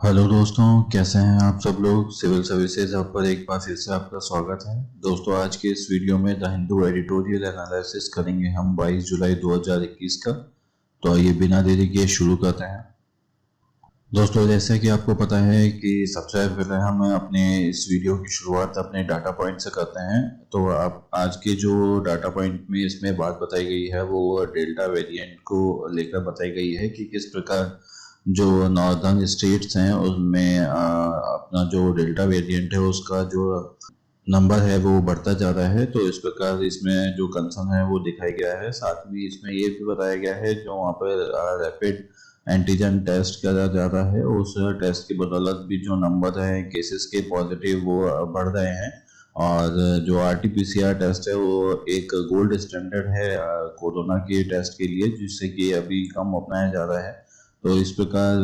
Hello दोस्तों, कैसे हैं आप सब लोग। सिविल सर्विसेज हब पर एक बार फिर से आपका स्वागत है। दोस्तों, आज के इस वीडियो में द हिंदू एडिटोरियल एनालिसिस करेंगे हम 22 जुलाई 2021 का। तो आइए बिना देरी किए शुरू करते हैं। दोस्तों, जैसा कि आपको पता है कि सबसे पहले हम अपने इस वीडियो की शुरुआत अपने डाटा पॉइंट से करते हैं। तो आप आज के जो डाटा पॉइंट में इसमें बात बताई गई है वो डेल्टा वेरिएंट को लेकर बताई गई है कि किस प्रकार जो नॉर्दर्न स्टेट्स हैं उनमें अपना जो डेल्टा वेरिएंट है उसका जो नंबर है वो बढ़ता जा रहा है। तो इस प्रकार इसमें जो कंसर्न है वो दिखाया गया है। साथ में इसमें ये भी बताया गया है जो वहाँ पर रैपिड एंटीजन टेस्ट किया जा रहा है, उस टेस्ट की बदौलत भी जो नंबर है केसेस के पॉजिटिव वो बढ़ रहे हैं। और जो RT-PCR टेस्ट है वो एक गोल्ड स्टैंडर्ड है कोरोना के टेस्ट के लिए, जिससे कि अभी कम अपनाया जा रहा है। तो इस प्रकार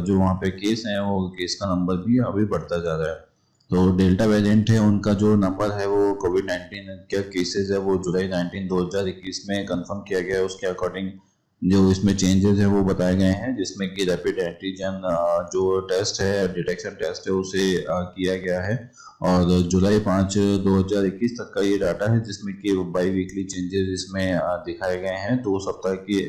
जो वहाँ पे केस है वो केस का नंबर भी अभी बढ़ता जा रहा है। तो डेल्टा वेरिएंट है उनका जो नंबर है वो कोविड-19 का केसेस है वो जुलाई 19 2021 में कंफर्म किया गया है। उसके अकॉर्डिंग जो इसमें चेंजेस है वो बताए गए हैं, जिसमें कि रैपिड एंटीजन जो टेस्ट है डिटेक्शन टेस्ट है उसे किया गया है। और जुलाई 5 2021 तक का ये डाटा है, जिसमें कि बाई वीकली चेंजेस इसमें दिखाए गए हैं। 2 सप्ताह के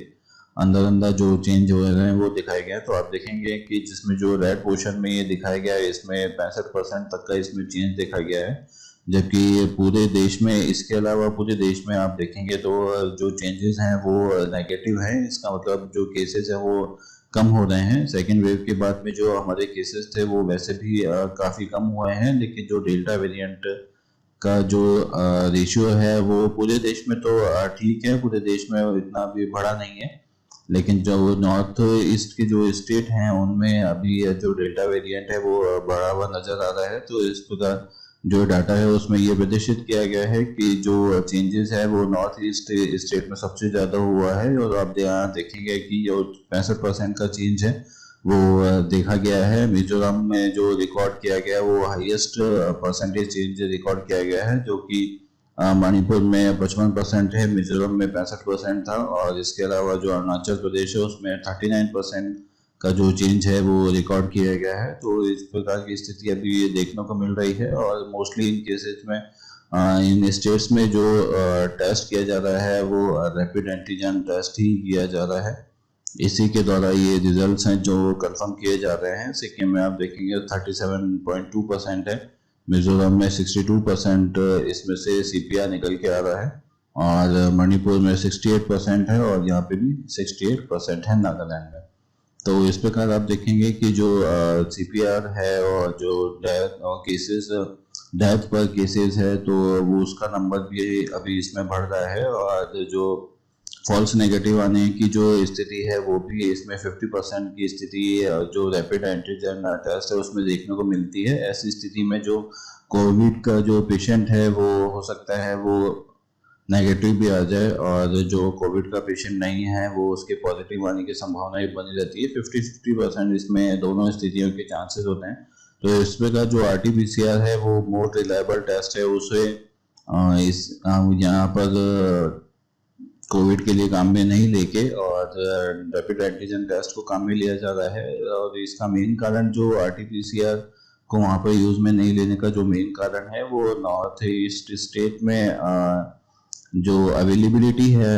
अंदर अंदर जो चेंज हो रहे हैं वो दिखाए गए हैं। तो आप देखेंगे कि जिसमें जो रेड पोर्शन में ये दिखाया गया है इसमें 65% तक का इसमें चेंज देखा गया है। जबकि पूरे देश में, इसके अलावा पूरे देश में आप देखेंगे तो जो चेंजेस हैं वो नेगेटिव हैं। इसका मतलब जो केसेस हैं वो कम हो रहे हैं। सेकेंड वेव के बाद में जो हमारे केसेस थे वो वैसे भी काफ़ी कम हुए हैं, लेकिन जो डेल्टा वेरिएंट का जो रेशियो है वो पूरे देश में तो ठीक है, पूरे देश में इतना भी बड़ा नहीं है। लेकिन जो नॉर्थ ईस्ट के जो स्टेट हैं उनमें अभी जो डेल्टा वेरिएंट है वो बढ़ा हुआ नजर आ रहा है। तो इस प्रकार जो डाटा है उसमें ये प्रदर्शित किया गया है कि जो चेंजेस है वो नॉर्थ ईस्ट स्टेट में सबसे ज़्यादा हुआ है। और आप यहाँ देखेंगे कि जो 65% का चेंज है वो देखा गया है। मिजोरम में जो रिकॉर्ड किया गया है वो हाईएस्ट परसेंटेज चेंज रिकॉर्ड किया गया है, जो कि मणिपुर में 55% है, मिजोरम में 65% था। और इसके अलावा जो अरुणाचल प्रदेश है उसमें 39% का जो चेंज है वो रिकॉर्ड किया गया है। तो इस प्रकार की स्थिति अभी देखने को मिल रही है। और मोस्टली इन केसेस में इन स्टेट्स में जो टेस्ट किया जा रहा है वो रैपिड एंटीजन टेस्ट ही किया जा रहा है। इसी के द्वारा ये रिजल्ट्स हैं जो कंफर्म किए जा रहे हैं। सिक्किम में आप देखेंगे 37.2% है, मिजोरम में 62% इसमें से CPR निकल के आ रहा है। और मणिपुर में 68% है और यहाँ पे भी 68% है नागालैंड में। तो इस प्रकार आप देखेंगे कि जो CPR है और जो डेथ और केसेस, डेथ पर केसेस है, तो वो उसका नंबर भी अभी इसमें बढ़ रहा है। और जो फॉल्स नेगेटिव आने की जो स्थिति है वो भी इसमें 50% की स्थिति जो रैपिड एंटीजन टेस्ट है उसमें देखने को मिलती है। ऐसी स्थिति में जो कोविड का जो पेशेंट है वो हो सकता है वो नेगेटिव भी आ जाए, और जो कोविड का पेशेंट नहीं है वो उसके पॉजिटिव आने की संभावना बनी रहती है। 50-50% इसमें दोनों स्थितियों के चांसेस होते हैं। तो इस प्रकार जो RT-PCR है वो मोर रिलायबल टेस्ट है, उसे इस यहाँ पर कोविड के लिए काम में नहीं लेके और रैपिड एंटीजन टेस्ट को काम में लिया जा रहा है। और इसका मेन कारण जो RT-PCR को वहाँ पर यूज में नहीं लेने का जो मेन कारण है वो नॉर्थ ईस्ट स्टेट में जो अवेलेबिलिटी है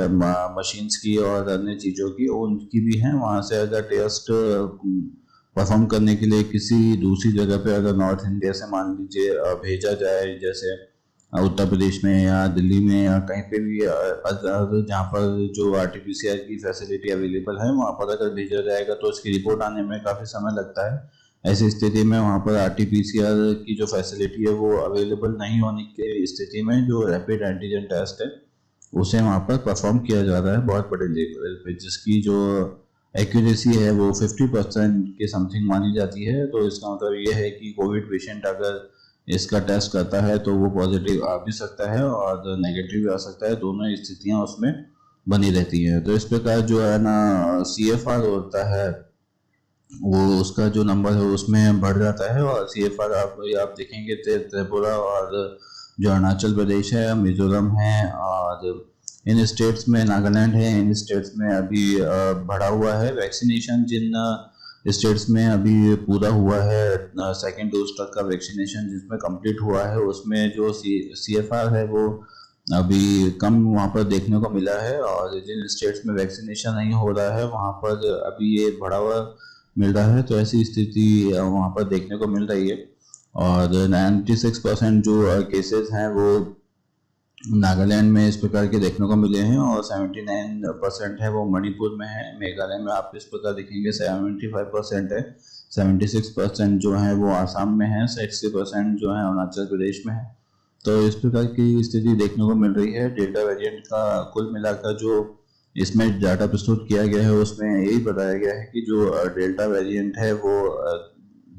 मशीन्स की और अन्य चीज़ों की उनकी भी है। वहाँ से अगर टेस्ट परफॉर्म करने के लिए किसी दूसरी जगह पे अगर नॉर्थ इंडिया से मान लीजिए भेजा जाए, जैसे उत्तर प्रदेश में या दिल्ली में या कहीं पे भी जहाँ पर जो RT-PCR की फैसिलिटी अवेलेबल है वहाँ पर अगर भेजा जाएगा तो उसकी रिपोर्ट आने में काफ़ी समय लगता है। ऐसी स्थिति में वहाँ पर RT-PCR की जो फैसिलिटी है वो अवेलेबल नहीं होने की स्थिति में जो रैपिड एंटीजन टेस्ट है उसे वहाँ पर परफॉर्म किया जा रहा है बहुत बड़े लेवल पे, जिसकी जो एक्यूरेसी है वो 50% के समथिंग मानी जाती है। तो इसका मतलब ये है कि कोविड पेशेंट अगर इसका टेस्ट करता है तो वो पॉजिटिव आ भी सकता है और नेगेटिव भी आ सकता है, दोनों स्थितियाँ उसमें बनी रहती हैं। तो इस प्रकार जो है ना CFR होता है वो उसका जो नंबर है उसमें बढ़ जाता है। और CFR आप देखेंगे त्रिपुरा और जो अरुणाचल प्रदेश है, मिजोरम है और इन स्टेट्स में नागालैंड है, इन स्टेट्स में अभी बढ़ा हुआ है। वैक्सीनेशन जिन स्टेट्स में अभी पूरा हुआ है सेकेंड डोज तक का वैक्सीनेशन जिसमें कंप्लीट हुआ है, उसमें जो CFR है वो अभी कम वहाँ पर देखने को मिला है, और जिन स्टेट्स में वैक्सीनेशन नहीं हो रहा है वहाँ पर अभी ये बढ़ावा मिल रहा है। तो ऐसी स्थिति वहाँ पर देखने को मिल रही है। और 96% जो केसेस हैं वो नागालैंड में इस प्रकार के देखने को मिले हैं, और 79% है वो मणिपुर में है। मेघालय में आप इस प्रकार देखेंगे 75% है, 76% जो है वो आसाम में है, 60% जो है अरुणाचल प्रदेश में है। तो इस प्रकार की स्थिति देखने को मिल रही है। डेल्टा वेरिएंट का कुल मिलाकर जो इसमें डाटा प्रस्तुत किया गया है उसमें यही बताया गया है कि जो डेल्टा वेरिएंट है वो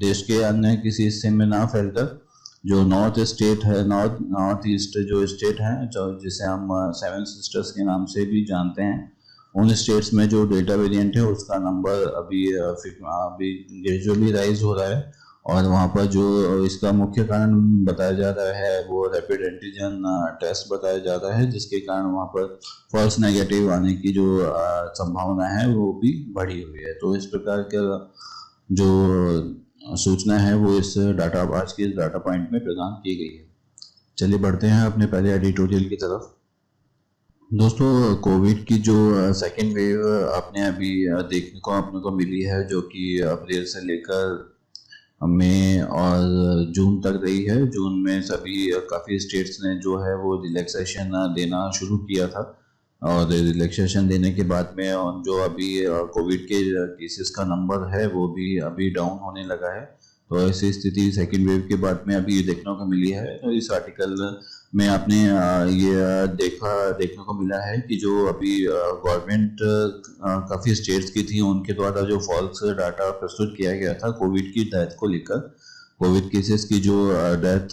देश के अन्य किसी हिस्से में ना फैलकर जो नॉर्थ स्टेट है, नॉर्थ ईस्ट जो स्टेट है, जो जिसे हम सेवन सिस्टर्स के नाम से भी जानते हैं, उन स्टेट्स में जो डेल्टा वेरिएंट है उसका नंबर अभी ग्रेजुअली राइज हो रहा है। और वहाँ पर जो इसका मुख्य कारण बताया जा रहा है वो रैपिड एंटीजन टेस्ट बताया जा रहा है, जिसके कारण वहाँ पर फॉल्स नेगेटिव आने की जो संभावना है वो भी बढ़ी हुई है। तो इस प्रकार का जो सूचना है वो इस डाटा आज के इस डाटा पॉइंट में प्रदान की गई है। चलिए बढ़ते हैं अपने पहले एडिटोरियल की तरफ। दोस्तों, कोविड की जो सेकेंड वेव आपने अभी देखने को अपने को मिली है, जो कि अप्रैल से लेकर मई और जून तक रही है। जून में सभी काफ़ी स्टेट्स ने जो है वो रिलैक्सेशन देना शुरू किया था, और रिलैक्सेशन देने के बाद में जो अभी कोविड के केसेस का नंबर है वो भी अभी डाउन होने लगा है। तो ऐसी स्थिति सेकेंड वेव के बाद में अभी देखने को मिली है। तो इस आर्टिकल में आपने ये देखने को मिला है कि जो अभी गवर्नमेंट काफ़ी स्टेट्स की थी उनके द्वारा जो फॉल्स डाटा प्रस्तुत किया गया था कोविड की डेथ को लेकर, कोविड केसेस की जो डेथ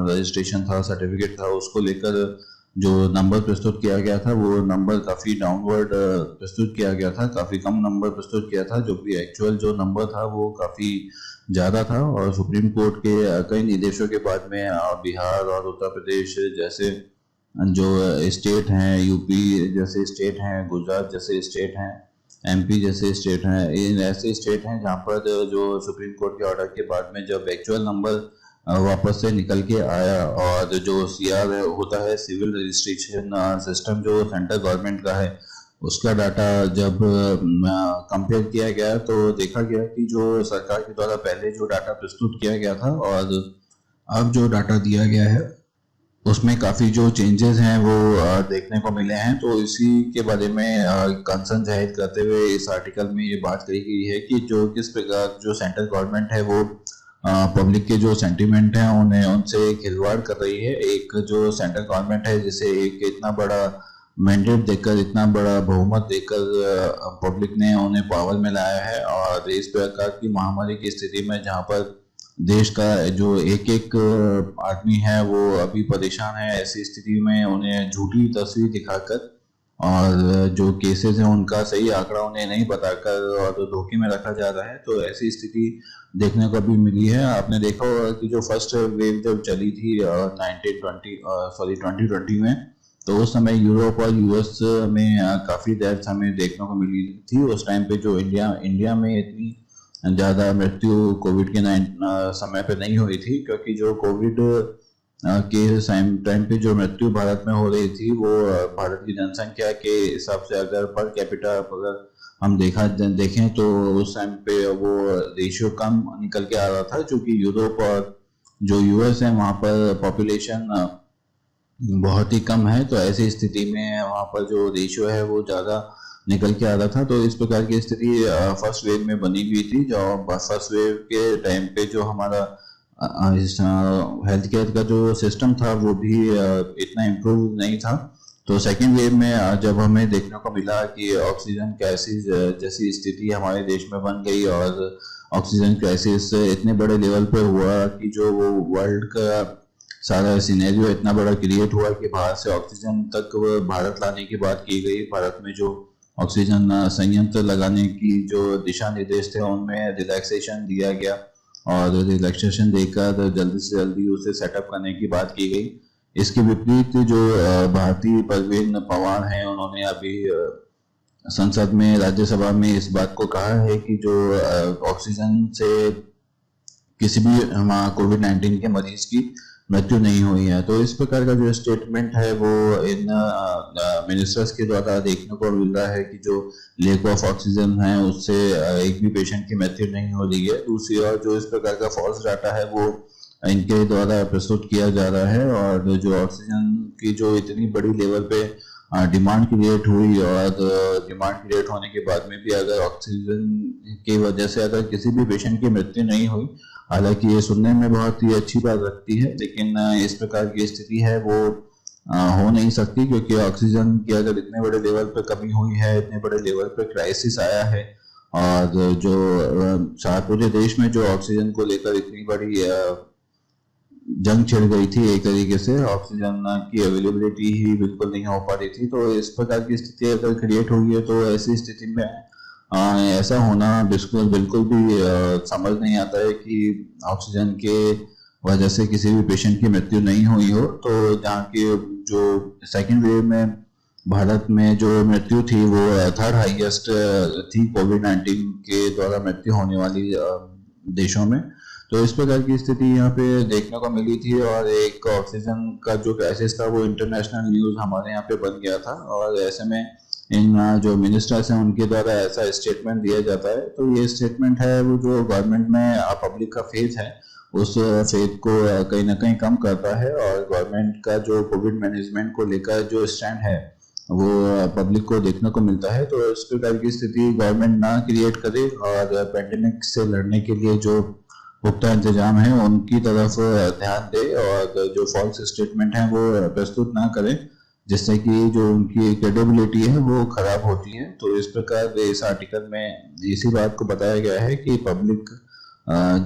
रजिस्ट्रेशन था, सर्टिफिकेट था, उसको लेकर जो नंबर प्रस्तुत किया गया था वो नंबर काफ़ी डाउनवर्ड प्रस्तुत किया गया था, काफ़ी कम नंबर प्रस्तुत किया था। जो भी एक्चुअल जो नंबर था वो काफ़ी ज़्यादा था, और सुप्रीम कोर्ट के कई निर्देशों के बाद में बिहार और उत्तर प्रदेश जैसे जो स्टेट हैं, यूपी जैसे स्टेट हैं, गुजरात जैसे स्टेट हैं, MP जैसे स्टेट हैं, इन ऐसे स्टेट हैं जहाँ पर जो सुप्रीम कोर्ट के ऑर्डर के बाद में जब एक्चुअल नंबर वापस से निकल के आया, और जो CR होता है, सिविल रजिस्ट्रेशन सिस्टम जो सेंट्रल गवर्नमेंट का है, उसका डाटा जब कंपेयर किया गया तो देखा गया कि जो सरकार के द्वारा पहले जो डाटा प्रस्तुत किया गया था और अब जो डाटा दिया गया है उसमें काफ़ी जो चेंजेस हैं वो देखने को मिले हैं। तो इसी के बारे में कंसर्न जाहिर करते हुए इस आर्टिकल में ये बात कही गई है कि जो किस प्रकार जो सेंट्रल गवर्नमेंट है वो पब्लिक के जो सेंटीमेंट हैं उन्हें उनसे खिलवाड़ कर रही है। एक जो सेंट्रल गवर्नमेंट है जिसे एक इतना बड़ा मैंडेट देकर, इतना बड़ा बहुमत देकर पब्लिक ने उन्हें पावर में लाया है, और इस प्रकार की महामारी की स्थिति में जहां पर देश का जो एक एक आदमी है वो अभी परेशान है, ऐसी स्थिति में उन्हें झूठी तस्वीर दिखाकर और जो केसेस हैं उनका सही आंकड़ा उन्हें नहीं बताकर और धोखे में रखा जा रहा है। तो ऐसी स्थिति देखने को भी मिली है। आपने देखा होगा कि जो फर्स्ट वेव जब चली थी 2020 में, तो उस समय यूरोप और US में काफ़ी डेथ्स हमें देखने को मिली थी। उस टाइम पे जो इंडिया में इतनी ज़्यादा मृत्यु कोविड के समय पे नहीं हुई थी, क्योंकि जो कोविड के टाइम पे जो मृत्यु भारत में हो रही थी वो भारत की जनसंख्या के हिसाब से अगर पर कैपिटा अगर हम देखें तो उस टाइम पे वो रेशियो कम निकल के आ रहा था, क्योंकि यूरोप और जो US है वहाँ पर पॉपुलेशन बहुत ही कम है। तो ऐसी स्थिति में वहाँ पर जो रेशियो है वो ज़्यादा निकल के आ रहा था। तो इस प्रकार की स्थिति फर्स्ट वेव में बनी हुई थी। जो फर्स्ट वेव के टाइम पे जो हमारा हेल्थ केयर का जो सिस्टम था वो भी इतना इम्प्रूव नहीं था। तो सेकेंड वेव में जब हमें देखने को मिला कि ऑक्सीजन क्राइसिस जैसी स्थिति हमारे देश में बन गई, और ऑक्सीजन क्राइसिस इतने बड़े लेवल पे हुआ कि जो वो वर्ल्ड का सारा सिनेरियो इतना बड़ा क्रिएट हुआ कि बाहर से ऑक्सीजन तक भारत लाने की बात की गई। भारत में जो ऑक्सीजन संयंत्र लगाने की जो दिशा निर्देश थे उनमें रिलैक्सेशन दिया गया, और रिलैक्सेशन देकर जल्दी से जल्दी उसे सेटअप करने की बात की गई। इसके विपरीत जो भारतीय परवीन पवार हैं उन्होंने अभी संसद में, राज्यसभा में इस बात को कहा है कि जो ऑक्सीजन से किसी भी कोविड-19 के मरीज की मृत्यु नहीं हुई है। तो इस प्रकार का जो स्टेटमेंट है वो इन मिनिस्टर्स के द्वारा देखने को मिल रहा है कि जो लेक ऑफ ऑक्सीजन है उससे एक भी पेशेंट की मृत्यु नहीं हो रही है। दूसरी ओर जो इस प्रकार का फॉल्स डाटा है वो इनके द्वारा प्रस्तुत किया जा रहा है, और जो ऑक्सीजन की जो इतनी बड़ी लेवल पे डिमांड क्रिएट हुई, और डिमांड क्रिएट होने के बाद में भी अगर ऑक्सीजन की वजह से अगर किसी भी पेशेंट की मृत्यु नहीं हुई, हालांकि ये सुनने में बहुत ही अच्छी बात लगती है, लेकिन इस प्रकार की स्थिति है वो हो नहीं सकती, क्योंकि ऑक्सीजन की अगर इतने बड़े लेवल पर कमी हुई है, इतने बड़े लेवल पर क्राइसिस आया है, और जो पूरे देश में जो ऑक्सीजन को लेकर इतनी बड़ी जंग छिड़ गई थी, एक तरीके से ऑक्सीजन की अवेलेबिलिटी ही बिल्कुल नहीं हो पा रही थी। तो इस प्रकार की स्थिति अगर क्रिएट हुई है तो ऐसी स्थिति में ऐसा होना बिल्कुल भी समझ नहीं आता है कि ऑक्सीजन के वजह से किसी भी पेशेंट की मृत्यु नहीं हुई हो। तो जहाँ की जो सेकेंड वेव में भारत में जो मृत्यु थी वो थर्ड हाईएस्ट थी कोविड-19 के द्वारा मृत्यु होने वाली देशों में। तो इस प्रकार की स्थिति यहाँ पे देखने को मिली थी, और एक ऑक्सीजन का जो क्राइसिस था वो इंटरनेशनल न्यूज हमारे यहाँ पे बन गया था, और ऐसे में इन जो मिनिस्टर्स हैं उनके द्वारा ऐसा स्टेटमेंट दिया जाता है। तो ये स्टेटमेंट है वो जो गवर्नमेंट में पब्लिक का फेथ है उस फेथ को कहीं ना कहीं कम करता है, और गवर्नमेंट का जो कोविड मैनेजमेंट को लेकर जो स्टैंड है वो पब्लिक को देखने को मिलता है। तो इस प्रकार की स्थिति गवर्नमेंट ना क्रिएट करे, और पेंडेमिक से लड़ने के लिए जो पुख्ता इंतजाम है उनकी तरफ ध्यान दे, और जो फॉल्स स्टेटमेंट है वो प्रस्तुत ना करें, जिससे कि जो उनकी क्रेडिबिलिटी है वो खराब होती है। तो इस प्रकार इस आर्टिकल में इसी बात को बताया गया है कि पब्लिक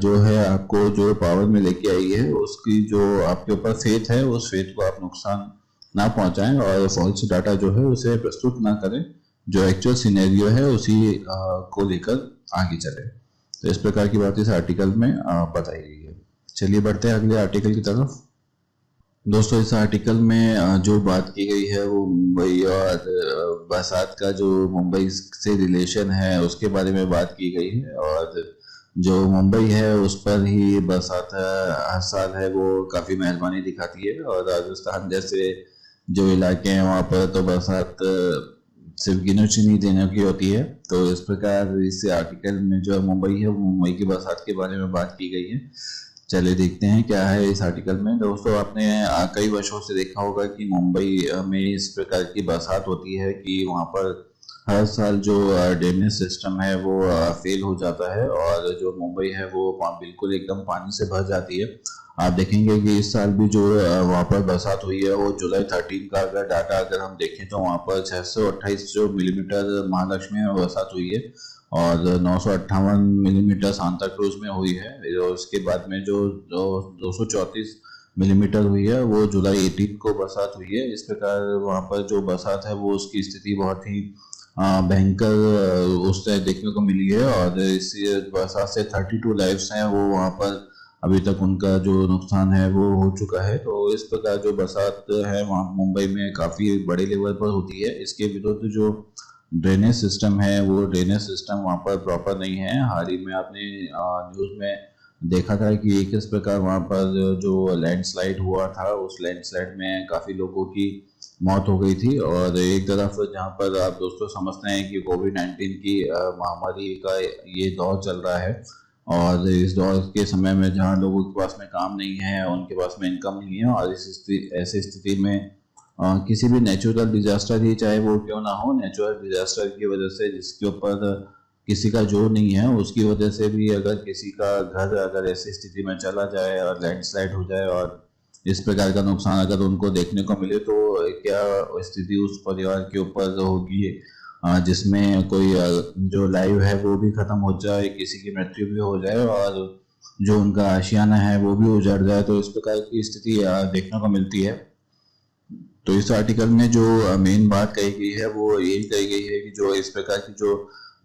जो है आपको जो पावर में लेके आई है उसकी जो आपके ऊपर फेथ है उस फेथ को आप नुकसान ना पहुंचाएं, और फॉल्स डाटा जो है उसे प्रस्तुत ना करें, जो एक्चुअल सिनेरियो है उसी को लेकर आगे चले। तो इस प्रकार की बात इस आर्टिकल में बताई गई है। चलिए बढ़ते हैं अगले आर्टिकल की तरफ। दोस्तों इस आर्टिकल में जो बात की गई है वो मुंबई और बरसात का जो मुंबई से रिलेशन है उसके बारे में बात की गई है, और जो मुंबई है उस पर ही बरसात हर साल है वो काफ़ी मेहरबानी दिखाती है, और राजस्थान जैसे जो इलाके हैं वहाँ पर तो बरसात सिर्फ गिनो चुनी देने की होती है। तो इस प्रकार इस आर्टिकल में जो मुंबई है वो मुंबई की बरसात के बारे में बात की गई है। चलिए देखते हैं क्या है इस आर्टिकल में। दोस्तों आपने कई वर्षों से देखा होगा कि मुंबई में इस प्रकार की बरसात होती है कि वहाँ पर हर साल जो ड्रेनेज सिस्टम है वो फेल हो जाता है, और जो मुंबई है वो बिल्कुल एकदम पानी से भर जाती है। आप देखेंगे कि इस साल भी जो वहाँ पर बरसात हुई है वो जुलाई 13 का अगर डाटा अगर हम देखें तो वहाँ पर 628 जो मिलीमीटर महालक्ष्मी में बरसात हुई है, और 958 मिलीमीटर सांता क्रूज में हुई है। उसके बाद में जो 234 मिलीमीटर हुई है वो जुलाई 18 को बरसात हुई है। इस प्रकार वहाँ पर जो बरसात है वो उसकी स्थिति बहुत ही भयंकर उससे देखने को मिली है, और इस बरसात से 32 लाइफ्स हैं वो वहाँ पर अभी तक उनका जो नुकसान है वो हो चुका है। तो इस प्रकार जो बरसात है वहाँ मुंबई में काफ़ी बड़े लेवल पर होती है। इसके विरुद्ध जो ड्रेनेज सिस्टम है वो ड्रेनेज सिस्टम वहाँ पर प्रॉपर नहीं है। हाल ही में आपने न्यूज़ में देखा था कि किस प्रकार वहाँ पर जो लैंडस्लाइड हुआ था उस लैंडस्लाइड में काफ़ी लोगों की मौत हो गई थी। और एक तरफ जहाँ पर आप दोस्तों समझते हैं कि कोविड-19 की महामारी का ये दौर चल रहा है, और इस दौर के समय में जहाँ लोगों के पास में काम नहीं है, उनके पास में इनकम नहीं है, और ऐसी स्थिति में किसी भी नेचुरल डिजास्टर ही चाहे वो क्यों ना हो, नेचुरल डिजास्टर की वजह से जिसके ऊपर किसी का जोर नहीं है उसकी वजह से भी अगर किसी का घर अगर ऐसी स्थिति में चला जाए और लैंडस्लाइड हो जाए और इस प्रकार का नुकसान अगर उनको देखने को मिले तो क्या स्थिति उस परिवार के ऊपर होगी, जिसमें कोई जो लाइव है वो भी खत्म हो जाए, किसी की मृत्यु भी हो जाए, और जो उनका आशियाना है वो भी उजड़ जाए। तो इस प्रकार की स्थिति देखने को मिलती है। तो इस आर्टिकल में जो मेन बात कही गई है वो यही कही गई है कि जो इस प्रकार की जो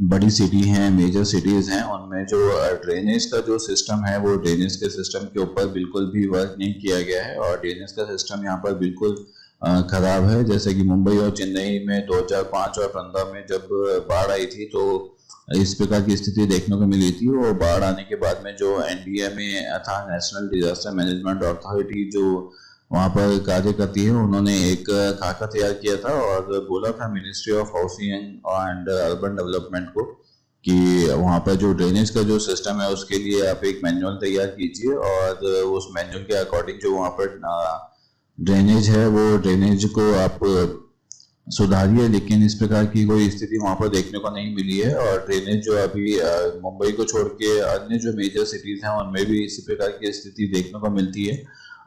बड़ी सिटी हैं, मेजर सिटीज हैं, उनमें जो ड्रेनेज का जो सिस्टम है वो ड्रेनेज के सिस्टम के ऊपर बिल्कुल भी वर्क नहीं किया गया है, और ड्रेनेज का सिस्टम यहाँ पर बिल्कुल खराब है। जैसे कि मुंबई और चेन्नई में 2005 और 15 में जब बाढ़ आई थी तो इस प्रकार की स्थिति देखने को मिली थी। और बाढ़ आने के बाद में जो एनडीए में था, नेशनल डिजास्टर मैनेजमेंट अथॉरिटी, जो वहाँ पर कार्य करती है, उन्होंने एक खाका तैयार किया था और बोला था ministry of housing and urban development को कि वहाँ पर जो ड्रेनेज का जो सिस्टम है उसके लिए आप एक मैनुअल तैयार कीजिए और उस मैनुअल के अकॉर्डिंग जो वहाँ पर ड्रेनेज है वो ड्रेनेज को आप सुधारिए। लेकिन इस प्रकार की कोई स्थिति वहां पर देखने को नहीं मिली है। और ड्रेनेज जो अभी मुंबई को छोड़ के अन्य जो मेजर सिटीज हैं उनमें भी इसी प्रकार की स्थिति देखने को मिलती है।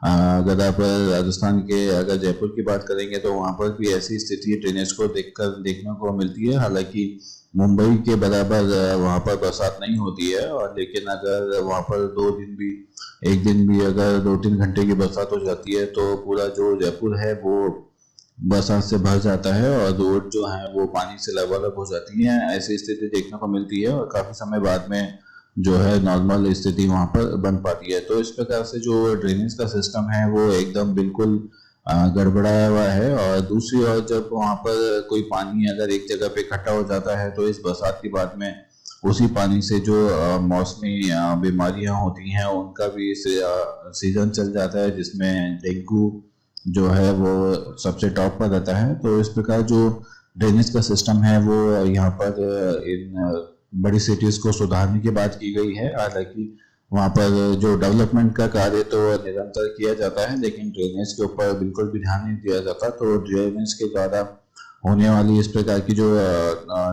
अगर आप राजस्थान के अगर जयपुर की बात करेंगे तो वहां पर भी ऐसी स्थिति ड्रेनेज को देखने को मिलती है। हालांकि मुंबई के बराबर वहां पर बरसात नहीं होती है, और लेकिन अगर वहां पर 2 दिन भी, एक दिन भी अगर 2-3 घंटे की बरसात हो जाती है तो पूरा जो जयपुर है वो बरसात से भर जाता है और रोड जो है वो पानी से लबालब हो जाती है। ऐसी स्थिति देखने को मिलती है और काफी समय बाद में जो है नॉर्मल स्थिति वहां पर बन पाती है। तो इस प्रकार से जो ड्रेनेज का सिस्टम है वो एकदम बिल्कुल गड़बड़ाया हुआ है। और दूसरी ओर जब वहां पर कोई पानी अगर एक जगह पे इकट्ठा हो जाता है तो इस बरसात के बाद में उसी पानी से जो मौसमी बीमारियां होती हैं उनका भी सीजन चल जाता है, जिसमें डेंगू जो है वो सबसे टॉप पर रहता है। तो इस प्रकार जो ड्रेनेज का सिस्टम है वो यहाँ पर इन बड़ी सिटीज को सुधारने की बात की गई है। हालांकि वहाँ पर जो डेवलपमेंट का कार्य तो निरंतर किया जाता है, लेकिन ड्रेनेज के ऊपर बिल्कुल भी ध्यान नहीं दिया जाता। तो ड्रेनेज के द्वारा होने वाली इस प्रकार की जो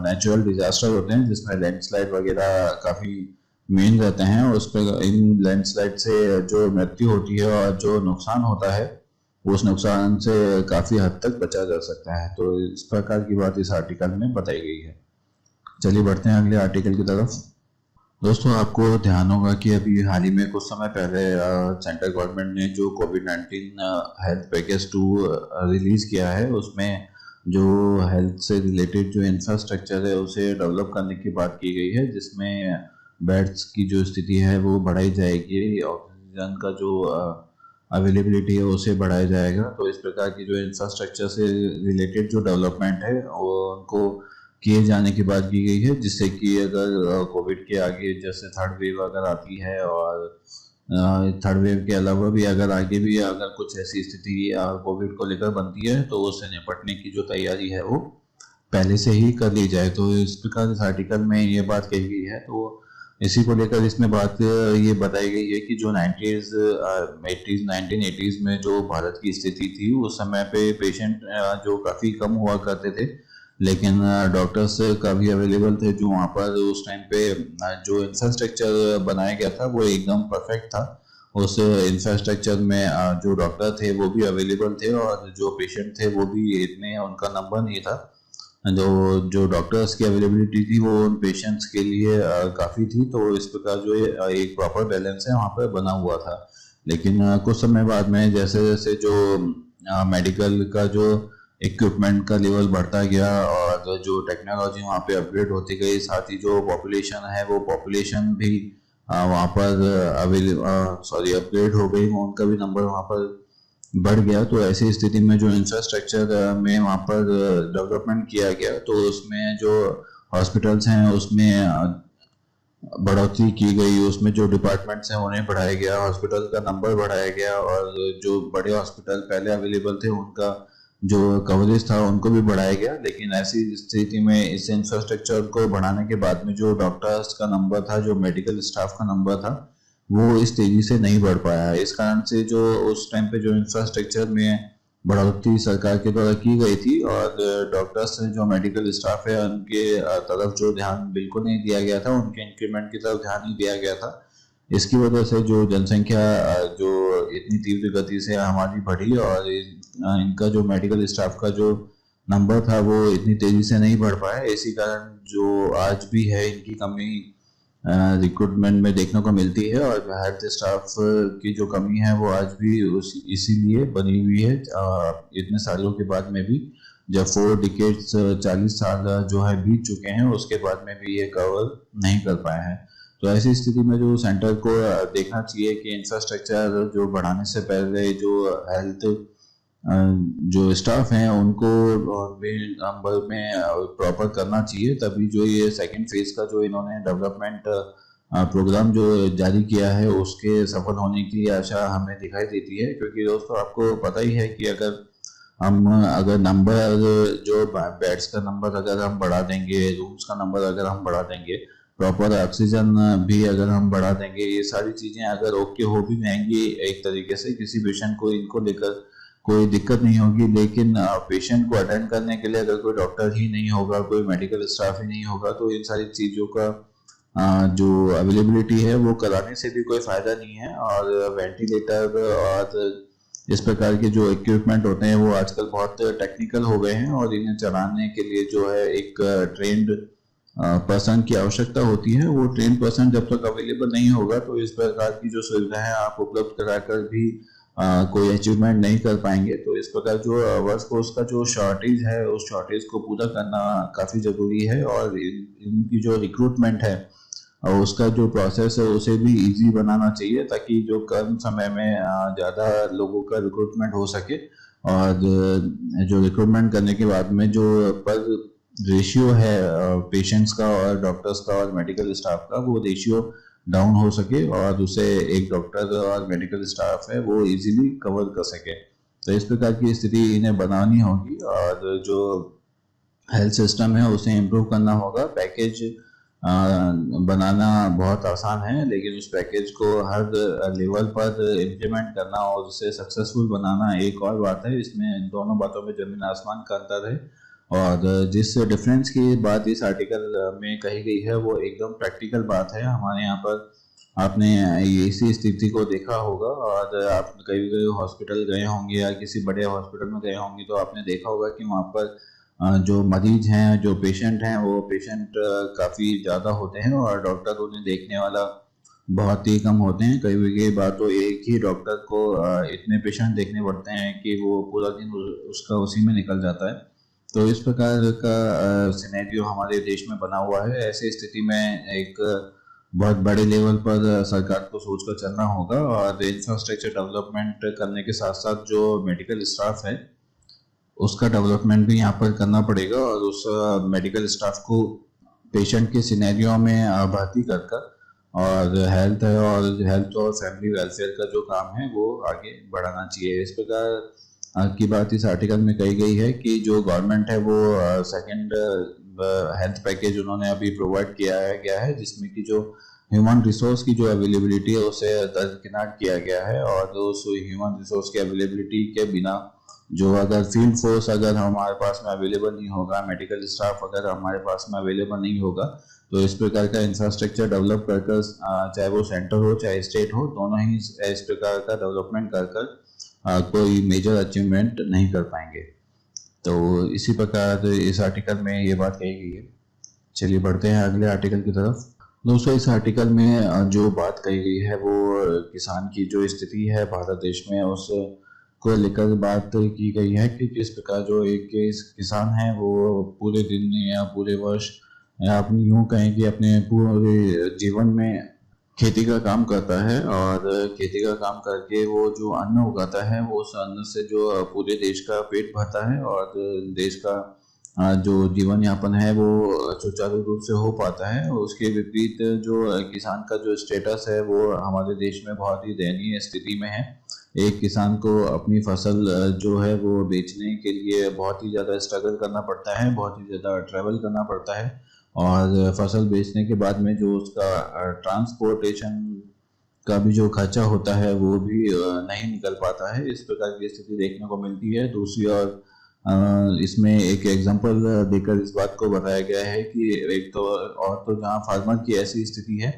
नेचुरल डिजास्टर होते हैं, जिसमें लैंडस्लाइड वगैरह काफी मेन रहते हैं, उस पर इन लैंडस्लाइड से जो मृत्यु होती है और जो नुकसान होता है उस नुकसान से काफी हद तक बचा जा सकता है। तो इस प्रकार की बात इस आर्टिकल में बताई गई है। चलिए बढ़ते हैं अगले आर्टिकल की तरफ। दोस्तों, आपको ध्यान होगा कि अभी हाल ही में कुछ समय पहले सेंट्रल गवर्नमेंट ने जो कोविड-19 हेल्थ पैकेज 2 रिलीज किया है, उसमें जो हेल्थ से रिलेटेड जो इंफ्रास्ट्रक्चर है उसे डेवलप करने की बात की गई है, जिसमें बेड्स की जो स्थिति है वो बढ़ाई जाएगी, ऑक्सीजन का जो अवेलेबिलिटी है उसे बढ़ाया जाएगा। तो इस प्रकार की जो इंफ्रास्ट्रक्चर से रिलेटेड जो डेवलपमेंट है वो उनको किए जाने की बात की गई है, जिससे कि अगर कोविड के आगे जैसे थर्ड वेव अगर आती है और थर्ड वेव के अलावा भी अगर आगे भी अगर कुछ ऐसी स्थिति कोविड को लेकर बनती है तो उससे निपटने की जो तैयारी है वो पहले से ही कर ली जाए। तो इस प्रकार इस आर्टिकल में ये बात कही गई है। तो इसी को लेकर इसमें बात ये बताई गई है कि जो 1980s में जो भारत की स्थिति थी उस समय पे पेशेंट जो काफ़ी कम हुआ करते थे, लेकिन डॉक्टर्स काफ़ी अवेलेबल थे। जो वहाँ पर उस टाइम पे जो इंफ्रास्ट्रक्चर बनाया गया था वो एकदम परफेक्ट था। उस इंफ्रास्ट्रक्चर में जो डॉक्टर थे वो भी अवेलेबल थे और जो पेशेंट थे वो भी इतने उनका नंबर नहीं था। जो डॉक्टर्स की अवेलेबिलिटी थी वो उन पेशेंट्स के लिए काफ़ी थी। तो इस प्रकार जो एक प्रॉपर बैलेंस है वहाँ पर बना हुआ था। लेकिन कुछ समय बाद में जैसे जैसे जो मेडिकल का जो इक्विपमेंट का लेवल बढ़ता गया और जो टेक्नोलॉजी वहाँ पे अपग्रेड होती गई, साथ ही जो पॉपुलेशन है वो पॉपुलेशन भी वहाँ पर अपग्रेड हो गई, उनका भी नंबर वहाँ पर बढ़ गया। तो ऐसी स्थिति में जो इंफ्रास्ट्रक्चर में वहाँ पर डेवलपमेंट किया गया तो उसमें जो हॉस्पिटल्स हैं उसमें बढ़ोतरी की गई, उसमें जो डिपार्टमेंट्स हैं उन्हें बढ़ाया गया, हॉस्पिटल का नंबर बढ़ाया गया और जो बड़े हॉस्पिटल पहले अवेलेबल थे उनका जो कवरेज था उनको भी बढ़ाया गया। लेकिन ऐसी स्थिति में इस इंफ्रास्ट्रक्चर को बढ़ाने के बाद में जो डॉक्टर्स का नंबर था, जो मेडिकल स्टाफ का नंबर था, वो इस तेजी से नहीं बढ़ पाया। इस कारण से जो उस टाइम पे जो इंफ्रास्ट्रक्चर में बढ़ोतरी सरकार के द्वारा की गई थी और डॉक्टर्स जो मेडिकल स्टाफ है उनके तरफ जो ध्यान बिल्कुल नहीं दिया गया था, उनके इंक्रीमेंट की तरफ ध्यान नहीं दिया गया था। इसकी वजह से जो जनसंख्या जो इतनी तीव्र गति से हमारी बढ़ी और इनका जो मेडिकल स्टाफ का जो नंबर था वो इतनी तेजी से नहीं बढ़ पाया। इसी कारण जो आज भी है इनकी कमी रिक्रूटमेंट में देखने को मिलती है और हेल्थ स्टाफ की जो कमी है वो आज भी इसीलिए बनी हुई है इतने सालों के बाद में भी, जब 4 डिकेड्स 40 साल जो है बीत चुके हैं उसके बाद में भी ये कवर नहीं कर पाया है। तो ऐसी स्थिति में जो सेंटर को देखना चाहिए कि इंफ्रास्ट्रक्चर जो बढ़ाने से पहले जो हेल्थ जो स्टाफ हैं उनको भी नंबर में प्रॉपर करना चाहिए, तभी जो ये सेकंड फेज का जो इन्होंने डेवलपमेंट प्रोग्राम जो जारी किया है उसके सफल होने की आशा हमें दिखाई देती है। क्योंकि दोस्तों आपको पता ही है कि अगर नंबर जो बेड्स का नंबर अगर हम बढ़ा देंगे, रूम्स का नंबर अगर हम बढ़ा देंगे, प्रॉपर ऑक्सीजन भी अगर हम बढ़ा देंगे, ये सारी चीजें अगर ओके हो भी जाएंगी एक तरीके से, किसी पेशेंट को इनको लेकर कोई दिक्कत नहीं होगी। लेकिन पेशेंट को अटेंड करने के लिए अगर कोई डॉक्टर ही नहीं होगा, कोई मेडिकल स्टाफ ही नहीं होगा, तो इन सारी चीज़ों का जो अवेलेबिलिटी है वो कराने से भी कोई फायदा नहीं है। और वेंटिलेटर और इस प्रकार के जो इक्विपमेंट होते हैं वो आजकल बहुत टेक्निकल हो गए हैं, और इन्हें चलाने के लिए जो है एक ट्रेंड पर्सन की आवश्यकता होती है। वो ट्रेन पर्सन जब तक अवेलेबल नहीं होगा तो इस प्रकार की जो सुविधाएं आप उपलब्ध कराकर भी कोई अचीवमेंट नहीं कर पाएंगे। तो इस प्रकार जो वर्क फोर्स का जो शॉर्टेज है उस शॉर्टेज को पूरा करना काफ़ी ज़रूरी है, और इनकी जो रिक्रूटमेंट है और उसका जो प्रोसेस है उसे भी इजी बनाना चाहिए, ताकि जो कम समय में ज़्यादा लोगों का रिक्रूटमेंट हो सके। और जो रिक्रूटमेंट करने के बाद में जो पर रेशियो है पेशेंट्स का और डॉक्टर्स का और मेडिकल स्टाफ का, वो रेशियो डाउन हो सके और उसे एक डॉक्टर और मेडिकल स्टाफ है वो इजीली कवर कर सके। तो इस प्रकार की स्थिति इन्हें बनानी होगी, और जो हेल्थ सिस्टम है उसे इम्प्रूव करना होगा। पैकेज बनाना बहुत आसान है, लेकिन उस पैकेज को हर लेवल पर इम्प्लीमेंट करना और उसे सक्सेसफुल बनाना एक और बात है। इसमें दोनों बातों में जमीन आसमान का अंतर है। और जिस डिफरेंस की बात इस आर्टिकल में कही गई है वो एकदम प्रैक्टिकल बात है। हमारे यहाँ पर आपने इसी स्थिति को देखा होगा, और आप कई कई हॉस्पिटल गए होंगे या किसी बड़े हॉस्पिटल में गए होंगे तो आपने देखा होगा कि वहाँ पर जो मरीज हैं, जो पेशेंट हैं, वो पेशेंट काफ़ी ज़्यादा होते हैं और डॉक्टर उन्हें देखने वाला बहुत ही कम होते हैं। कई कई बार तो एक ही डॉक्टर को इतने पेशेंट देखने पड़ते हैं कि वो पूरा दिन उसका उसी में निकल जाता है। तो इस प्रकार का सिनेरियो हमारे देश में बना हुआ है। ऐसी स्थिति में एक बहुत बड़े लेवल पर सरकार को सोचकर चलना होगा, और इंफ्रास्ट्रक्चर डेवलपमेंट करने के साथ साथ जो मेडिकल स्टाफ है उसका डेवलपमेंट भी यहाँ पर करना पड़ेगा, और उस मेडिकल स्टाफ को पेशेंट के सिनेरियो में भर्ती कर और हेल्थ और फैमिली वेलफेयर का जो काम है वो आगे बढ़ाना चाहिए। इस प्रकार की बात इस आर्टिकल में कही गई है कि जो गवर्नमेंट है वो सेकंड हेल्थ पैकेज उन्होंने अभी प्रोवाइड किया गया है, जिसमें कि जो ह्यूमन रिसोर्स की जो अवेलेबिलिटी है उसे दरकिनार किया गया है। और उस ह्यूमन रिसोर्स की अवेलेबिलिटी के बिना जो अगर फील्ड फोर्स अगर हमारे पास में अवेलेबल नहीं होगा, मेडिकल स्टाफ अगर हमारे पास में अवेलेबल नहीं होगा, तो इस प्रकार का इंफ्रास्ट्रक्चर डेवलप कर चाहे वो सेंटर हो चाहे स्टेट हो, दोनों ही इस प्रकार का डेवलपमेंट कर कोई मेजर अचीवमेंट नहीं कर पाएंगे। तो इसी प्रकार इस आर्टिकल में ये बात कही गई है। चलिए बढ़ते हैं अगले आर्टिकल की तरफ। दोस्तों इस आर्टिकल में जो बात कही गई है वो किसान की जो स्थिति है भारत देश में उस को लेकर बात की गई है कि किस प्रकार जो एक किसान है वो पूरे दिन या पूरे वर्ष या आप यूँ कहें कि अपने पूरे जीवन में खेती का काम करता है, और खेती का काम करके वो जो अन्न उगाता है वो उस अन्न से जो पूरे देश का पेट भरता है और देश का जो जीवन यापन है वो सुचारू रूप से हो पाता है। उसके विपरीत जो किसान का जो स्टेटस है वो हमारे देश में बहुत ही दयनीय स्थिति में है। एक किसान को अपनी फसल जो है वो बेचने के लिए बहुत ही ज़्यादा स्ट्रगल करना पड़ता है, बहुत ही ज़्यादा ट्रैवल करना पड़ता है, और फसल बेचने के बाद में जो उसका ट्रांसपोर्टेशन का भी जो खर्चा होता है वो भी नहीं निकल पाता है। इस प्रकार की स्थिति देखने को मिलती है। दूसरी ओर इसमें एक एग्जांपल देकर इस बात को बताया गया है कि एक तो जहाँ फार्मर की ऐसी स्थिति है,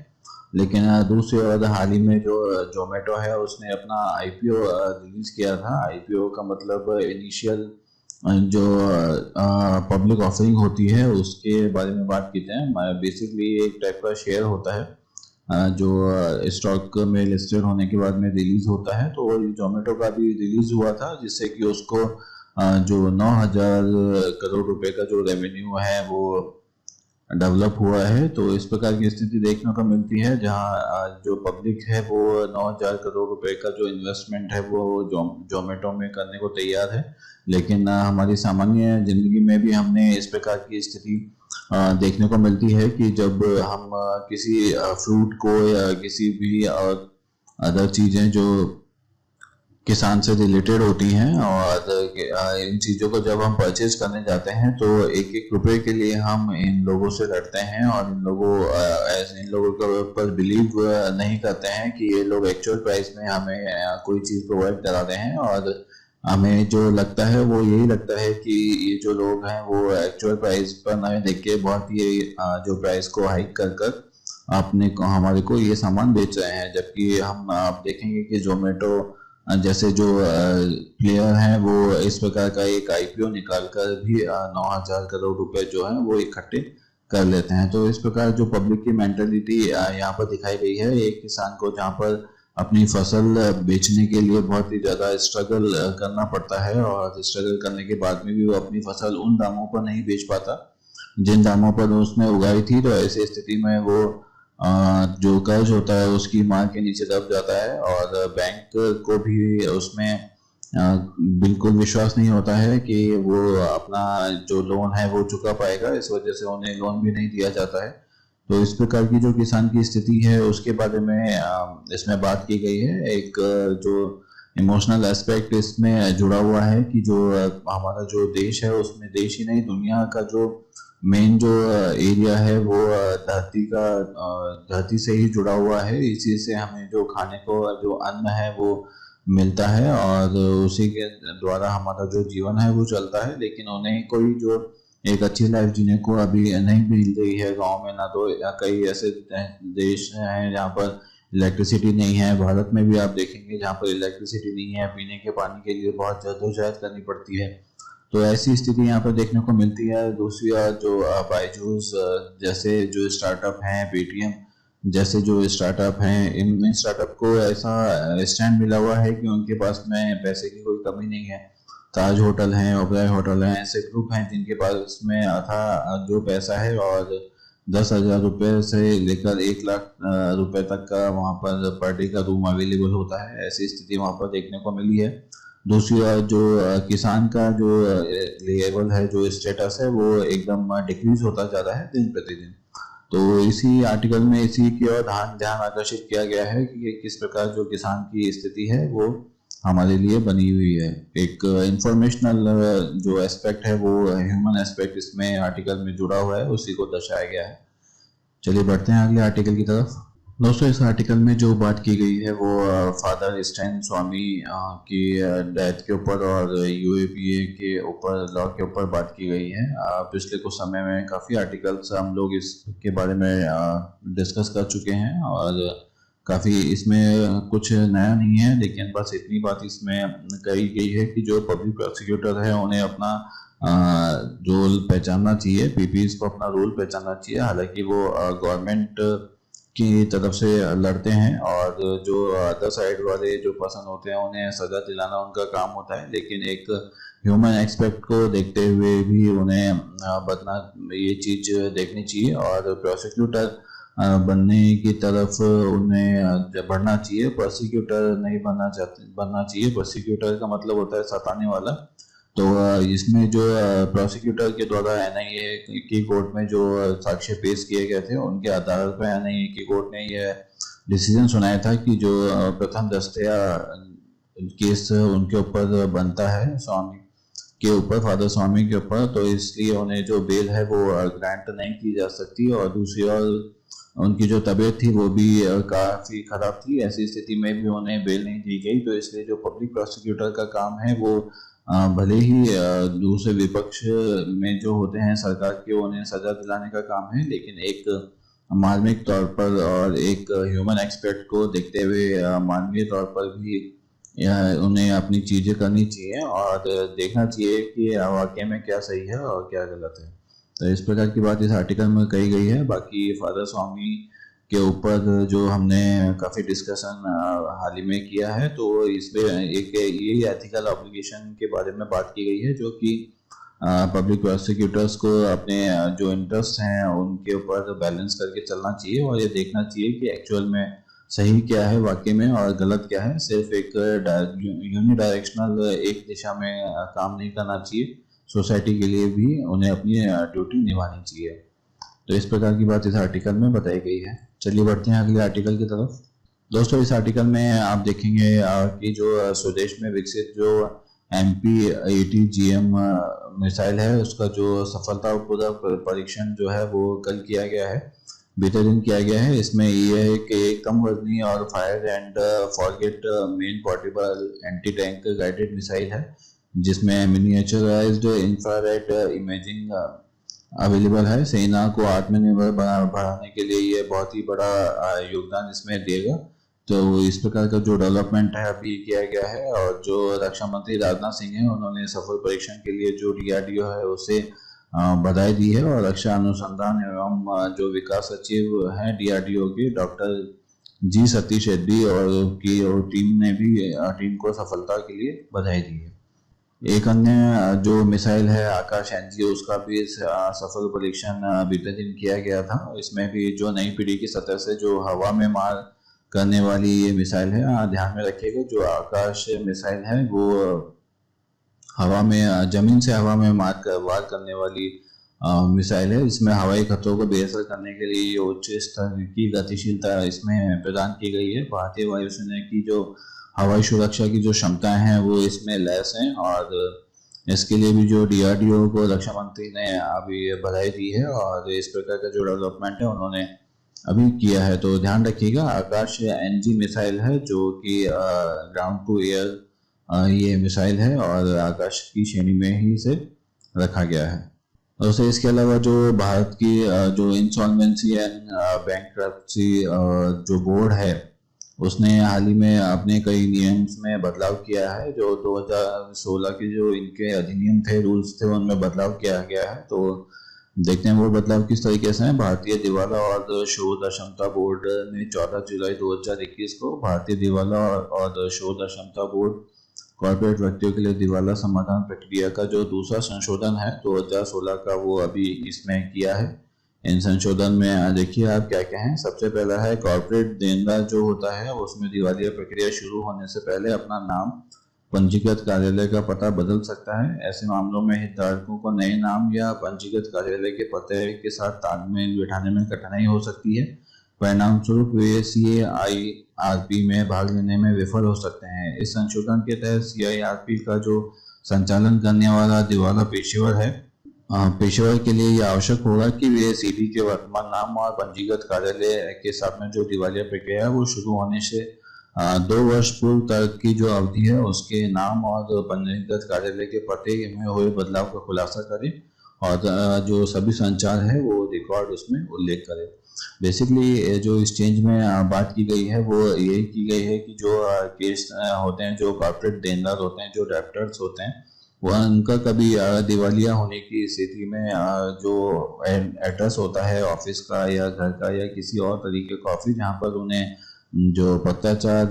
लेकिन दूसरी ओर हाल ही में जो जोमेटो है उसने अपना आईपीओ रिलीज किया था। आईपीओ का मतलब इनिशियल जो पब्लिक ऑफरिंग होती है उसके बारे में बात की है। बेसिकली एक टाइप का शेयर होता है जो स्टॉक में लिस्टेड होने के बाद में रिलीज होता है। तो जोमेटो का भी रिलीज हुआ था, जिससे कि उसको जो 9,000 करोड़ रुपए का जो रेवेन्यू है वो डेवलप हुआ है। तो इस प्रकार की स्थिति देखने को मिलती है जहां जो पब्लिक है वो 9,000 करोड़ रुपए का जो इन्वेस्टमेंट है वो जोमेटो में करने को तैयार है। लेकिन हमारी सामान्य जिंदगी में भी हमने इस प्रकार की स्थिति देखने को मिलती है कि जब हम किसी फ्रूट को या किसी भी अदर चीजें जो किसान से रिलेटेड होती हैं और इन चीज़ों को जब हम परचेज करने जाते हैं तो एक एक रुपए के लिए हम इन लोगों से लड़ते हैं और इन लोगों के ऊपर बिलीव नहीं करते हैं कि ये लोग एक्चुअल प्राइस में हमें कोई चीज़ प्रोवाइड करा रहे हैं। और हमें जो लगता है वो यही लगता है कि ये जो लोग हैं वो एक्चुअल प्राइस पर ना देख के बहुत ही जो प्राइस को हाइक कर कर हमारे को ये सामान बेच रहे हैं। जबकि आप देखेंगे कि जोमेटो जैसे जो प्लेयर हैं वो इस प्रकार का एक आईपीओ निकाल कर भी 9,000 करोड़ रुपए जो है वो इकट्ठे कर लेते हैं। तो इस प्रकार जो पब्लिक की मेंटेलिटी यहाँ पर दिखाई गई है, एक किसान को जहाँ पर अपनी फसल बेचने के लिए बहुत ही ज़्यादा स्ट्रगल करना पड़ता है और स्ट्रगल करने के बाद में भी वो अपनी फसल उन दामों पर नहीं बेच पाता जिन दामों पर उसने उगाई थी। तो ऐसी स्थिति में वो जो कर्ज होता है उसकी मार के नीचे दब जाता है और बैंक को भी उसमें बिल्कुल विश्वास नहीं होता है कि वो अपना जो लोन है वो चुका पाएगा। इस वजह से उन्हें लोन भी नहीं दिया जाता है। तो इस प्रकार की जो किसान की स्थिति है उसके बारे में इसमें बात की गई है। एक जो इमोशनल एस्पेक्ट इसमें जुड़ा हुआ है कि जो हमारा जो देश है उसमें देश ही नहीं दुनिया का जो मेन जो एरिया है वो धरती से ही जुड़ा हुआ है। इसी से हमें जो खाने को जो अन्न है वो मिलता है और उसी के द्वारा हमारा जो जीवन है वो चलता है। लेकिन उन्हें कोई जो एक अच्छी लाइफ जीने को अभी नहीं मिल रही है गांव में ना। तो कई ऐसे देश हैं जहाँ पर इलेक्ट्रिसिटी नहीं है। भारत में भी आप देखेंगे जहाँ पर इलेक्ट्रिसिटी नहीं है, पीने के पानी के लिए बहुत जद्दोजहद करनी पड़ती है। तो ऐसी स्थिति यहाँ पर देखने को मिलती है। दूसरी ओर जो बायजूस जैसे जो स्टार्टअप हैं, पेटीएम जैसे जो स्टार्टअप हैं, इन स्टार्टअप को ऐसा स्टैंड मिला हुआ है कि उनके पास में पैसे की कोई कमी नहीं है। ताज होटल हैं, ओबराय होटल हैं, ऐसे ग्रुप हैं जिनके पास में अथा जो पैसा है और 10,000 रुपये से लेकर 1 लाख रुपए तक का वहाँ पर पर डे का रूम अवेलेबल होता है। ऐसी स्थिति वहाँ पर देखने को मिली है। दूसरी ओर जो किसान का जो लेवल है, जो स्टेटस है वो एकदम डिक्रीज होता जा रहा है दिन प्रतिदिन। तो इसी आर्टिकल में इसी की ओर ध्यान आकर्षित किया गया है कि किस प्रकार जो किसान की स्थिति है वो हमारे लिए बनी हुई है। एक इंफॉर्मेशनल जो एस्पेक्ट है वो ह्यूमन एस्पेक्ट इसमें आर्टिकल में जुड़ा हुआ है, उसी को दर्शाया गया है। चलिए बढ़ते हैं अगले आर्टिकल की तरफ। दोस्तों इस आर्टिकल में जो बात की गई है वो फादर स्टैन स्वामी की डेथ के ऊपर और यूएपीए के ऊपर लॉ के ऊपर बात की गई है। पिछले कुछ समय में काफ़ी आर्टिकल्स हम लोग इसके बारे में डिस्कस कर चुके हैं और काफ़ी इसमें कुछ नया नहीं है। लेकिन बस इतनी बात इसमें कही गई है कि जो पब्लिक प्रोसिक्यूटर है उन्हें अपना रोल पहचानना चाहिए, पीपीज को अपना रोल पहचानना चाहिए। हालांकि वो गवर्नमेंट की तरफ से लड़ते हैं और जो अदर साइड वाले जो पर्सन होते हैं उन्हें सजा दिलाना उनका काम होता है। लेकिन एक ह्यूमन एक्सपेक्ट को देखते हुए भी उन्हें बदना ये चीज़ देखनी चाहिए और प्रोसिक्यूटर बनने की तरफ उन्हें बढ़ना चाहिए। प्रोसिक्यूटर नहीं बनना चाहिए। प्रोसिक्यूटर का मतलब होता है सताने वाला। तो इसमें जो प्रोसिक्यूटर के द्वारा एनआईए की कोर्ट में जो साक्ष्य पेश किए गए थे उनके आधार पर एनआईए की कोर्ट ने यह डिसीजन सुनाया था कि जो प्रथम दस्तिया केस उनके ऊपर बनता है स्वामी के ऊपर, फादर स्वामी के ऊपर, तो इसलिए उन्हें जो बेल है वो ग्रांट नहीं की जा सकती। और दूसरी ओर उनकी जो तबीयत थी वो भी काफ़ी ख़राब थी। ऐसी स्थिति में भी उन्हें बेल नहीं दी गई। तो इसलिए जो पब्लिक प्रोसिक्यूटर का काम है वो भले ही दूसरे विपक्ष में जो होते हैं सरकार के उन्हें सजा दिलाने का काम है, लेकिन एक मार्मिक तौर पर और एक ह्यूमन एक्सपेक्ट को देखते हुए मानवीय तौर पर भी उन्हें अपनी चीज़ें करनी चाहिए और देखना चाहिए कि वाकई में क्या सही है और क्या गलत है। तो इस प्रकार की बात इस आर्टिकल में कही गई है। बाकी फादर स्वामी के ऊपर जो हमने काफ़ी डिस्कशन हाल ही में किया है, तो इसमें एक ये एथिकल ऑब्लिगेशन के बारे में बात की गई है जो कि पब्लिक प्रोसिक्यूटर्स को अपने जो इंटरेस्ट हैं उनके ऊपर बैलेंस करके चलना चाहिए और ये देखना चाहिए कि एक्चुअल में सही क्या है वाकई में और गलत क्या है। सिर्फ एक यूनिडायरेक्शनल एक दिशा में काम नहीं करना चाहिए, सोसाइटी के लिए भी उन्हें अपनी ड्यूटी निभानी चाहिए। तो इस प्रकार की बात इस आर्टिकल में बताई गई है। चलिए बढ़ते हैं अगले आर्टिकल की तरफ। दोस्तों इस आर्टिकल में आप देखेंगे कि जो स्वदेश में विकसित जो MPATGM मिसाइल है उसका जो सफलतापूर्वक परीक्षण जो है वो कल किया गया है, बीते दिन किया गया है। इसमें ये है कि कम वजनी और fire and forget main portable anti tank guided missile है, जिसमें मिनिएचराइज्ड इंफ्रारेड इमेजिंग अवेलेबल है। सेना को आत्मनिर्भर बढ़ाने के लिए ये बहुत ही बड़ा योगदान इसमें देगा। तो इस प्रकार का जो डेवलपमेंट है अभी किया गया है और जो रक्षा मंत्री राजनाथ सिंह हैं उन्होंने सफल परीक्षण के लिए जो DRDO है उसे बधाई दी है और रक्षा अनुसंधान एवं जो विकास सचिव हैं DRDO के डॉक्टर G सतीश रेड्डी और टीम ने भी टीम को सफलता के लिए बधाई दी है। एक अन्य जो मिसाइल है आकाश NG उसका भी सफल परीक्षण बीते दिन किया गया था। इसमें भी जो नई पीढ़ी की सतह से जो हवा में मार करने वाली ये मिसाइल है, ध्यान में रखिएगा जो आकाश मिसाइल है वो हवा में जमीन से हवा में वार करने वाली मिसाइल है। इसमें हवाई खतरों को बेअसर करने के लिए उच्च स्तर की गतिशीलता इसमें प्रदान की गई है। भारतीय वायुसेना की जो हवाई सुरक्षा की जो क्षमताएं हैं वो इसमें लैस हैं और इसके लिए भी जो DRDO को रक्षा मंत्री ने अभी बधाई दी है और इस प्रकार का जो डेवलपमेंट है उन्होंने अभी किया है। तो ध्यान रखिएगा आकाश NG मिसाइल है जो कि ग्राउंड टू एयर ये मिसाइल है और आकाश की श्रेणी में ही इसे रखा गया है। और इसके अलावा जो भारत की जो इंसॉल्वेंसी एंड बैंकरप्सी जो बोर्ड है उसने हाल ही में अपने कई नियम्स में बदलाव किया है। जो 2016 के जो इनके अधिनियम थे, रूल्स थे, उनमें बदलाव किया गया है। तो देखते हैं वो बदलाव किस तरीके से है। भारतीय दिवाला और शोध अक्षमता बोर्ड ने 14 जुलाई 2021 को भारतीय दिवाला और शोध अक्षमता बोर्ड कॉर्पोरेट व्यक्तियों के लिए दिवाला समाधान प्रक्रिया का जो दूसरा संशोधन है 2016 का वो अभी इसमें किया है। इन संशोधन में देखिए आप क्या क्या है। सबसे पहला है कॉर्पोरेट देनदार जो होता है उसमें दिवालिया प्रक्रिया शुरू होने से पहले अपना नाम, पंजीकृत कार्यालय का पता बदल सकता है। ऐसे मामलों में हितधारकों को नए नाम या पंजीकृत कार्यालय के पते के साथ तालमेल बिठाने में कठिनाई हो सकती है। परिणाम स्वरूप वे CIRP में भाग लेने में विफल हो सकते हैं। इस संशोधन के तहत CIRP का जो संचालन करने वाला दिवाला पेशेवर है, पेशेवर के लिए यह आवश्यक होगा कि वे CB के वर्तमान नाम और पंजीकृत कार्यालय के साथ में जो दिवालिया प्रक्रिया है वो शुरू होने से 2 वर्ष पूर्व तक की जो अवधि है उसके नाम और पंजीकृत कार्यालय के पते में हुए बदलाव का खुलासा करें और जो सभी संचार है वो रिकॉर्ड उसमें उल्लेख करें। बेसिकली जो इस चेंज में बात की गई है वो यही की गई है कि जो केस होते हैं, जो कॉर्पोरेट देनदार होते हैं, जो डेप्टर्स होते हैं, वह उनका कभी दिवालिया होने की स्थिति में जो एड्रेस होता है ऑफिस का या घर का या किसी और तरीके का ऑफिस जहाँ पर उन्हें जो पत्राचार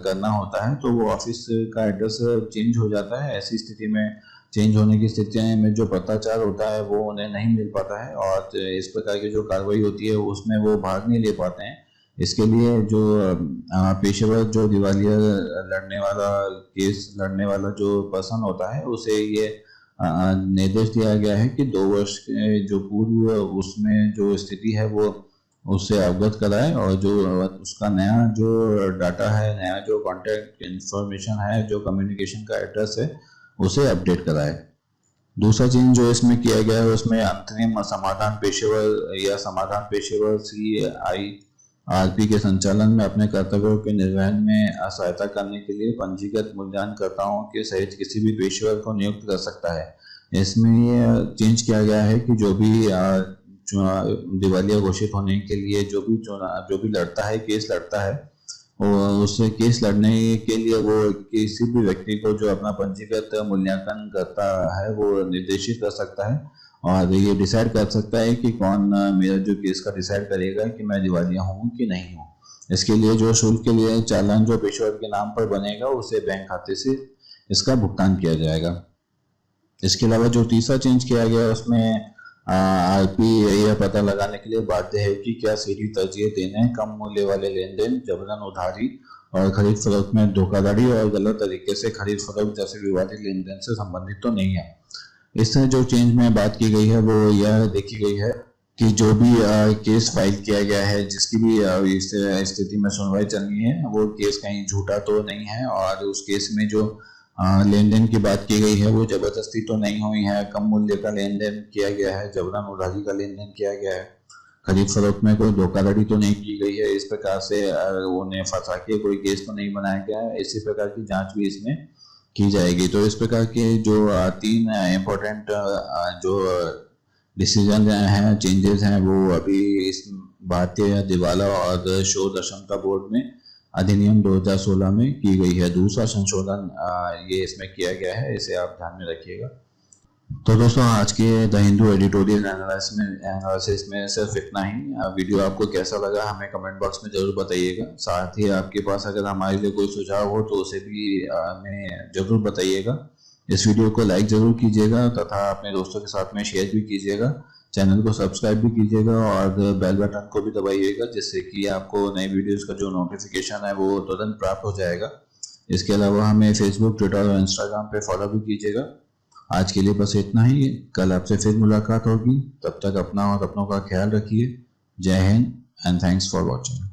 करना होता है तो वो ऑफिस का एड्रेस चेंज हो जाता है। ऐसी स्थिति में चेंज होने की स्थिति में जो पत्राचार होता है वो उन्हें नहीं मिल पाता है और इस प्रकार की जो कार्रवाई होती है उसमें वो भाग नहीं ले पाते हैं। इसके लिए जो पेशेवर जो दिवालिया लड़ने वाला केस लड़ने वाला जो पर्सन होता है उसे ये निर्देश दिया गया है कि 2 वर्ष के जो पूर्व उसमें जो स्थिति है वो उससे अवगत कराए और जो उसका नया जो डाटा है, नया जो कॉन्टैक्ट इंफॉर्मेशन है, जो कम्युनिकेशन का एड्रेस है उसे अपडेट कराए। दूसरा चीज जो इसमें किया गया है उसमें अंतरिम समाधान पेशेवर या समाधान पेशेवर CIRP के संचालन में अपने कर्तव्यों के निर्वहन में सहायता करने के लिए पंजीकृत मूल्यांकनकर्ताओं के सहित किसी भी पेशेवर को नियुक्त कर सकता है। इसमें ये चेंज किया गया है कि जो भी दिवालिया घोषित होने के लिए जो भी लड़ता है, केस लड़ता है, उससे केस लड़ने के लिए वो किसी भी व्यक्ति को जो अपना पंजीकृत मूल्यांकन करता है वो निर्देशित कर सकता है और ये डिसाइड कर सकता है कि कौन मेरा जो केस का डिसाइड करेगा कि मैं दिवालिया हूँ कि नहीं हूँ। इसके लिए जो शुल्क के लिए चालान जो पेशेवर के नाम पर बनेगा उसे बैंक खाते से इसका भुगतान किया जाएगा। इसके अलावा जो तीसरा चेंज किया गया उसमें आरपी यह पता लगाने के लिए बाध्य है कि क्या सीधी तरजीह देने कम मूल्य वाले लेन देन, जबरन उधारी और खरीद फरोख्त में धोखाधड़ी और गलत तरीके से खरीद फरोख्त जैसे विवादित लेन देन से संबंधित तो नहीं है। इस तरह जो चेंज में बात की गई है वो यह देखी गई है कि जो भी केस फाइल किया गया है, जिसकी भी इस स्थिति में सुनवाई चलनी है, वो केस कहीं झूठा तो नहीं है और उस केस में जो लेन देन की बात की गई है वो जबरदस्ती तो नहीं हुई है, कम मूल्य का लेन देन किया गया है, जबरन उधारी का लेन देन किया गया है, खरीद फरोख्त में कोई धोखाधड़ी तो नहीं की गई है, इस प्रकार से उन्हें फंसा के कोई केस तो नहीं बनाया गया है। इसी प्रकार की जांच भी इसमें की जाएगी। तो इस प्रकार के जो तीन इम्पोर्टेंट जो डिसीजन हैं, चेंजेस हैं, वो अभी इस भारतीय दिवाला और शोध अक्षमता बोर्ड में अधिनियम 2016 में की गई है। दूसरा संशोधन ये इसमें किया गया है, इसे आप ध्यान में रखिएगा। तो दोस्तों आज के द हिंदू एडिटोरियल एनालिसिस में सिर्फ इतना ही। वीडियो आपको कैसा लगा हमें कमेंट बॉक्स में जरूर बताइएगा। साथ ही आपके पास अगर हमारे लिए कोई सुझाव हो तो उसे भी हमें जरूर बताइएगा। इस वीडियो को लाइक जरूर कीजिएगा तथा अपने दोस्तों के साथ में शेयर भी कीजिएगा। चैनल को सब्सक्राइब भी कीजिएगा और बेल बटन को भी दबाइएगा, जिससे कि आपको नई वीडियोस का जो नोटिफिकेशन है वो तुरंत प्राप्त हो जाएगा। इसके अलावा हमें फेसबुक, ट्विटर और इंस्टाग्राम पे फॉलो भी कीजिएगा। आज के लिए बस इतना ही। कल आपसे फिर मुलाकात होगी। तब तक अपना और अपनों का ख्याल रखिए। जय Hind and thanks for watching.